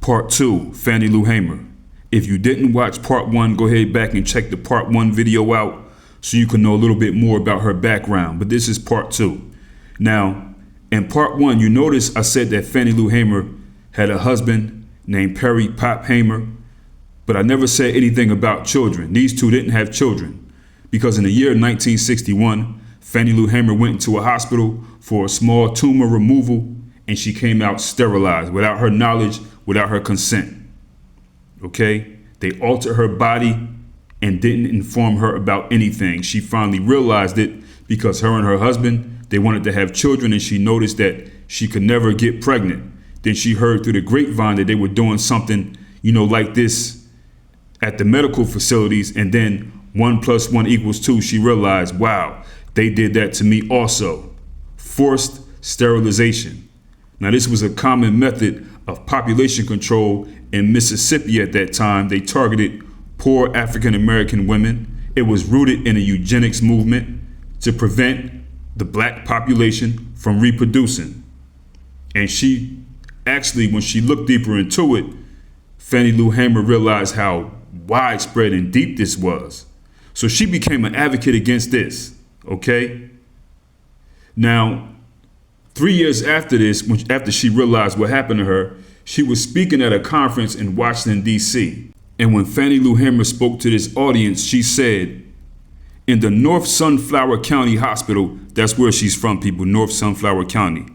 Part 2, Fannie Lou Hamer. If you didn't watch part 1, go ahead back and check the part 1 video out so you can know a little bit more about her background. But this is part 2. Now, in part 1, you notice I said that Fannie Lou Hamer had a husband named Perry Pop Hamer, but I never said anything about children. These two didn't have children because in the year 1961, Fannie Lou Hamer went into a hospital for a small tumor removal and she came out sterilized without her knowledge, without her consent. Okay? They altered her body and didn't inform her about anything. She finally realized it because her and her husband, they wanted to have children, and she noticed that she could never get pregnant. Then she heard through the grapevine that they were doing something, like this at the medical facilities, and then 1 + 1 = 2. She realized, wow, they did that to me also. Forced sterilization. Now, this was a common method of population control in Mississippi at that time. They targeted poor African-American women. It was rooted in a eugenics movement to prevent the black population from reproducing. And she actually, when she looked deeper into it, Fannie Lou Hamer realized how widespread and deep this was. So she became an advocate against this, okay? Now, 3 years after this, after she realized what happened to her, she was speaking at a conference in Washington, D.C. And when Fannie Lou Hamer spoke to this audience, she said, in the North Sunflower County Hospital, that's where she's from, people, North Sunflower County.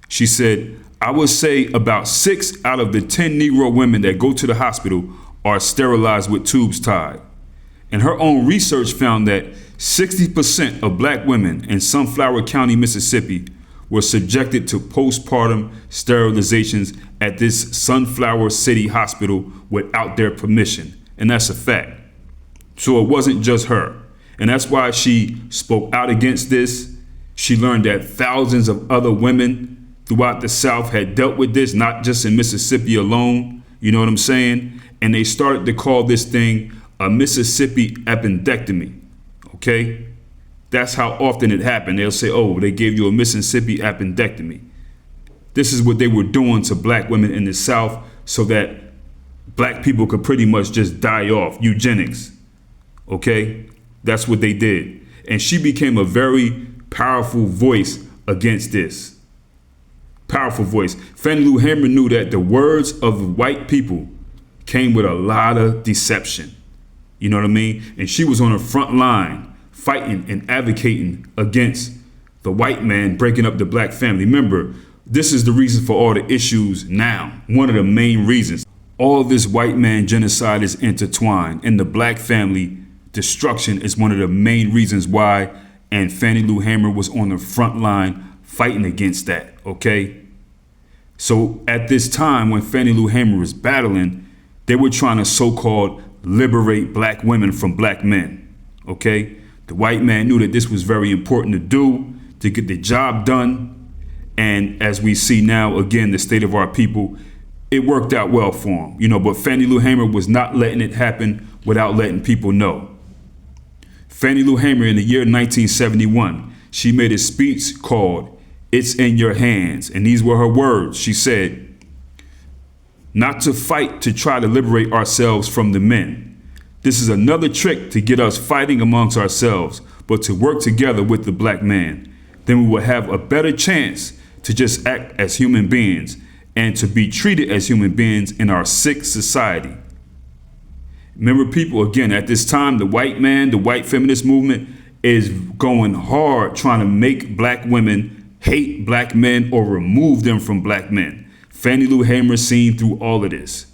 She said, I would say about 6 out of the 10 Negro women that go to the hospital are sterilized with tubes tied. And her own research found that 60% of black women in Sunflower County, Mississippi, were subjected to postpartum sterilizations at this Sunflower City hospital without their permission. And that's a fact. So it wasn't just her. And that's why she spoke out against this. She learned that thousands of other women throughout the South had dealt with this, not just in Mississippi alone. You know what I'm saying? And they started to call this thing a Mississippi appendectomy. Okay? That's how often it happened. They'll say, oh, they gave you a Mississippi appendectomy. This is what they were doing to black women in the South so that black people could pretty much just die off. Eugenics. Okay? That's what they did. And she became a very powerful voice against this. Powerful voice. Fannie Lou Hamer knew that the words of white people came with a lot of deception. You know what I mean? And she was on the front line fighting and advocating against the white man breaking up the black family. Remember, this is the reason for all the issues now. One of the main reasons. All this white man genocide is intertwined, and the black family destruction is one of the main reasons why. And Fannie Lou Hamer was on the front line fighting against that, okay? So at this time when Fannie Lou Hamer was battling, they were trying to so-called liberate black women from black men, okay? The white man knew that this was very important to do, to get the job done. And as we see now, again, the state of our people, it worked out well for him, but Fannie Lou Hamer was not letting it happen without letting people know. Fannie Lou Hamer, in the year 1971, she made a speech called It's in Your Hands. And these were her words. She said, not to fight to try to liberate ourselves from the men. This is another trick to get us fighting amongst ourselves, but to work together with the black man. Then we will have a better chance to just act as human beings and to be treated as human beings in our sick society. Remember, people, again, at this time, the white man, the white feminist movement is going hard trying to make black women hate black men or remove them from black men. Fannie Lou Hamer seen through all of this.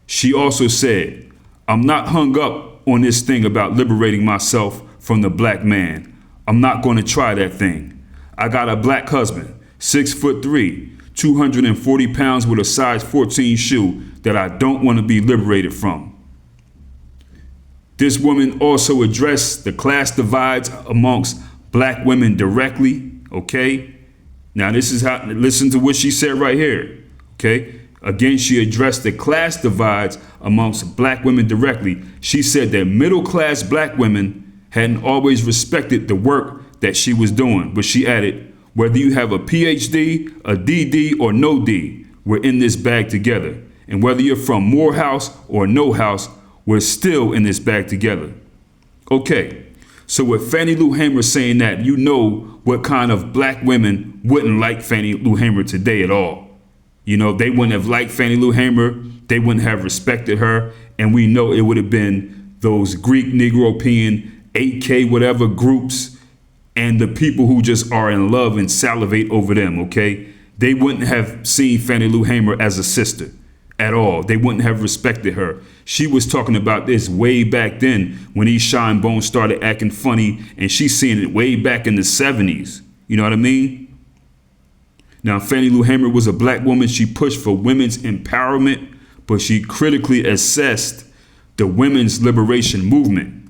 She also said, I'm not hung up on this thing about liberating myself from the black man. I'm not going to try that thing. I got a black husband, 6'3", 240 pounds with a size 14 shoe that I don't want to be liberated from. This woman also addressed the class divides amongst black women directly, okay? Now this is how, listen to what she said right here, okay? Again, she addressed the class divides amongst black women directly. She said that middle-class black women hadn't always respected the work that she was doing. But she added, whether you have a PhD, a DD, or no D, we're in this bag together. And whether you're from Morehouse or No House, we're still in this bag together. Okay, so with Fannie Lou Hamer saying that, you know what kind of black women wouldn't like Fannie Lou Hamer today at all. You know, they wouldn't have liked Fannie Lou Hamer. They wouldn't have respected her. And we know it would have been those Greek, Negropean, 8K, whatever groups and the people who just are in love and salivate over them, okay? They wouldn't have seen Fannie Lou Hamer as a sister at all. They wouldn't have respected her. She was talking about this way back then when these shine bones started acting funny, and she's seeing it way back in the 70s. You know what I mean? Now, Fannie Lou Hamer was a black woman. She pushed for women's empowerment, but she critically assessed the women's liberation movement.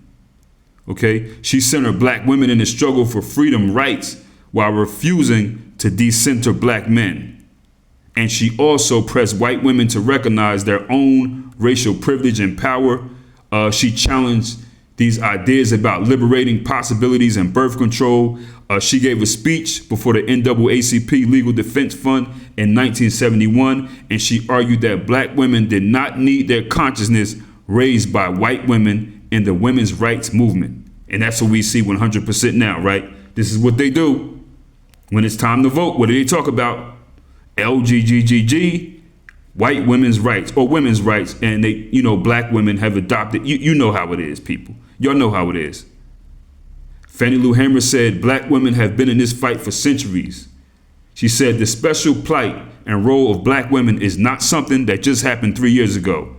Okay, she centered black women in the struggle for freedom rights while refusing to decenter black men. And she also pressed white women to recognize their own racial privilege and power. She challenged these ideas about liberating possibilities and birth control. She gave a speech before the NAACP Legal Defense Fund in 1971, and she argued that black women did not need their consciousness raised by white women in the women's rights movement. And that's what we see 100% now, right? This is what they do. When it's time to vote, what do they talk about? LGGGG, white women's rights or women's rights. And they, you know, black women have adopted, you know how it is, people. Y'all know how it is. Fannie Lou Hamer said black women have been in this fight for centuries. She said the special plight and role of black women is not something that just happened 3 years ago.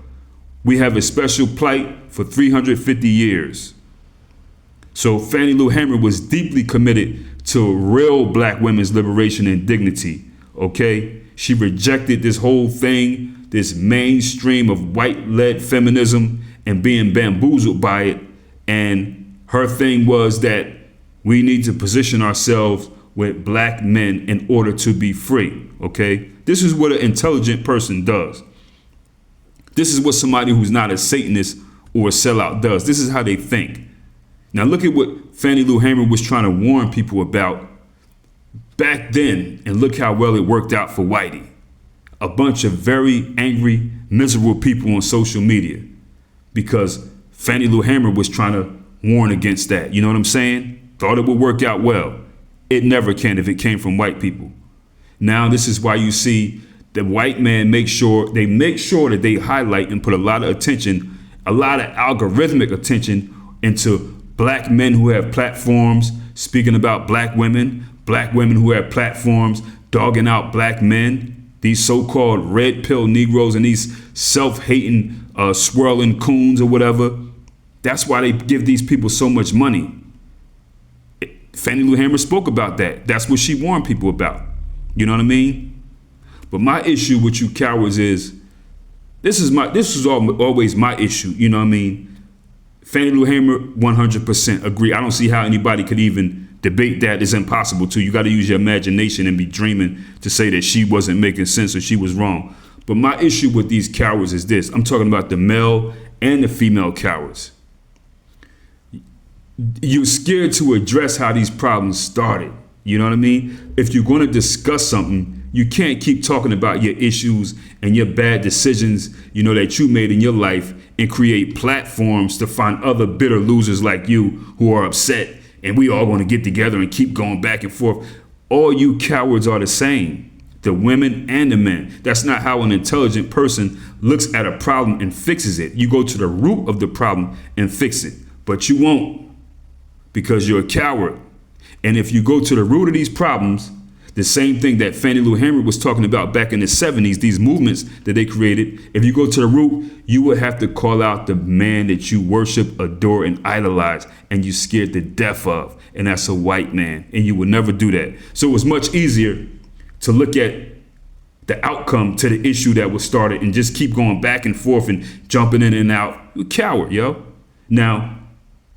We have a special plight for 350 years. So Fannie Lou Hamer was deeply committed to real black women's liberation and dignity. Okay, she rejected this whole thing, this mainstream of white-led feminism and being bamboozled by it. And her thing was that we need to position ourselves with black men in order to be free. Okay, this is what an intelligent person does. This is what somebody who's not a Satanist or a sellout does. This is how they think. Now look at what Fannie Lou Hamer was trying to warn people about back then, and look how well it worked out for Whitey. A bunch of very angry, miserable people on social media because Fannie Lou Hamer was trying to warn against that. You know what I'm saying? Thought it would work out well. It never can if it came from white people. Now this is why you see the white man make sure that they highlight and put a lot of attention, a lot of algorithmic attention into black men who have platforms speaking about black women who have platforms dogging out black men, these so-called red pill Negroes and these self-hating swirling coons or whatever. That's why they give these people so much money. Fannie Lou Hamer spoke about that. That's what she warned people about. You know what I mean? But my issue with you cowards is, this is always my issue. You know what I mean? Fannie Lou Hamer, 100% agree. I don't see how anybody could even debate that. It's impossible to. You got to use your imagination and be dreaming to say that she wasn't making sense or she was wrong. But my issue with these cowards is this. I'm talking about the male and the female cowards. You're scared to address how these problems started. You know what I mean? If you're going to discuss something, you can't keep talking about your issues and your bad decisions, you know, that you made in your life and create platforms to find other bitter losers like you who are upset. And we all going to get together and keep going back and forth. All you cowards are the same, the women and the men. That's not how an intelligent person looks at a problem and fixes it. You go to the root of the problem and fix it, but you won't because you're a coward. And if you go to the root of these problems, the same thing that Fannie Lou Hamer was talking about back in the 70s, these movements that they created, if you go to the root, you would have to call out the man that you worship, adore, and idolize, and you scared to death of, and that's a white man, and you would never do that. So it was much easier to look at the outcome to the issue that was started and just keep going back and forth and jumping in and out. You're a coward, yo. Now,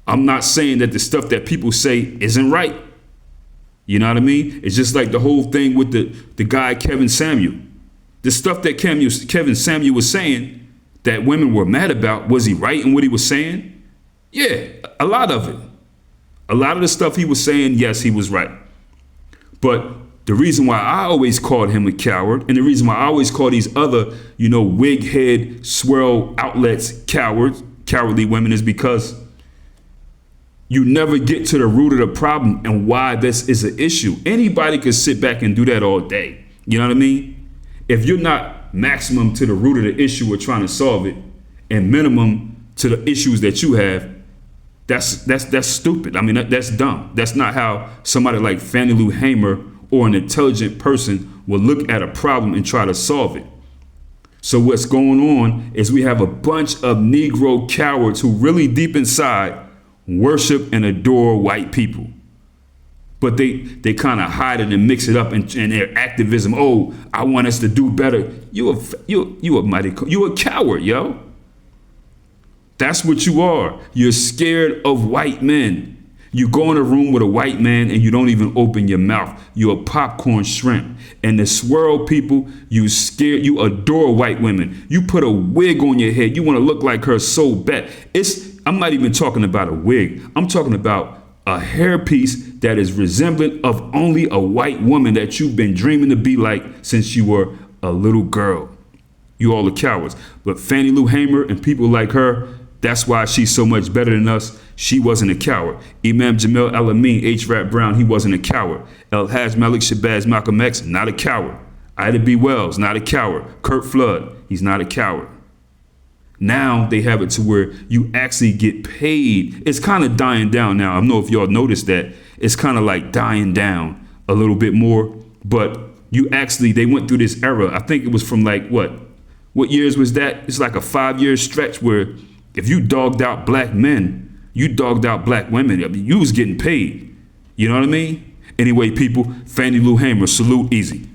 I'm not saying that the stuff that people say isn't right. You know what I mean? It's just like the whole thing with the guy, Kevin Samuel. The stuff that Kevin Samuel was saying that women were mad about, was he right in what he was saying? Yeah, a lot of it. A lot of the stuff he was saying, yes, he was right. But The reason why I always called him a coward, and the reason why I always call these other, wig head swirl outlets cowards, cowardly women, is because you never get to the root of the problem and why this is an issue. Anybody could sit back and do that all day. You know what I mean? If you're not maximum to the root of the issue or trying to solve it, and minimum to the issues that you have, that's stupid. I mean, that's dumb. That's not how somebody like Fannie Lou Hamer or an intelligent person will look at a problem and try to solve it. So what's going on is we have a bunch of Negro cowards who really deep inside worship and adore white people. But they kind of hide it and mix it up in their activism. Oh, I want us to do better. You a coward, yo. That's what you are. You're scared of white men. You go in a room with a white man and you don't even open your mouth. You're a popcorn shrimp. And the swirl people, you adore white women. You put a wig on your head. You want to look like her so bad. I'm not even talking about a wig. I'm talking about a hairpiece that is resemblant of only a white woman that you've been dreaming to be like since you were a little girl. You all are cowards. But Fannie Lou Hamer and people like her, that's why she's so much better than us. She wasn't a coward. Imam Jamil El-Amin, H. Rap Brown, he wasn't a coward. El-Haj Malik Shabazz Malcolm X, not a coward. Ida B. Wells, not a coward. Kurt Flood, he's not a coward. Now they have it to where you actually get paid. It's kind of dying down now. I don't know if y'all noticed that. It's kind of like dying down a little bit more. But they went through this era. I think it was from like, what years was that? It's like a 5-year stretch where if you dogged out black men, you dogged out black women. I mean, you was getting paid. You know what I mean? Anyway, people, Fannie Lou Hamer, salute, easy.